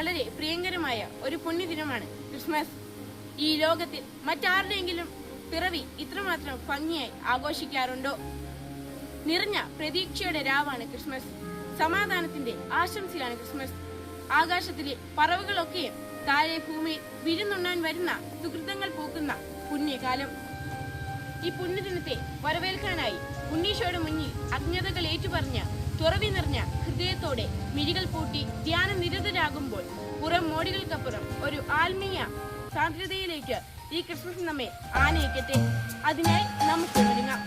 വളരെ പ്രിയങ്കരമായ ഒരു പുണ്യദിനമാണ് ക്രിസ്മസ്. ഈ ലോകത്തിൽ മറ്റാരുടെയെങ്കിലും പിറവി ഇത്രമാത്രം ഭംഗിയായി ആഘോഷിക്കാറുണ്ടോ? നിറഞ്ഞ പ്രതീക്ഷയുടെ രാവാണ് ക്രിസ്മസ്. സമാധാനത്തിന്റെ ആശംസയാണ് ക്രിസ്മസ്. ആകാശത്തിലെ പറവുകളൊക്കെയും താഴെ ഭൂമിയിൽ വിരുന്നുണ്ണാൻ വരുന്ന സുഹൃതങ്ങൾ പൂക്കുന്ന പുണ്യകാലം. ഈ പുണ്യദിനത്തെ വരവേൽക്കാനായി ഉണ്ണീശോയുടെ മുന്നിൽ അജ്ഞതകൾ ഏറ്റുപറഞ്ഞ തുറവി നിറഞ്ഞ ഹൃദയത്തോടെ മിഴികൾ പൂട്ടി ധ്യാനനിരതരാകുമ്പോൾ പുറം മോടികൾക്കപ്പുറം ഒരു ആത്മീയ സാന്ദ്രതയിലേക്ക് ഈ ക്രിസ്മസ് നമ്മെ ആനയിക്കട്ടെ. അതിനായി നമുക്ക് ഒരുങ്ങാം.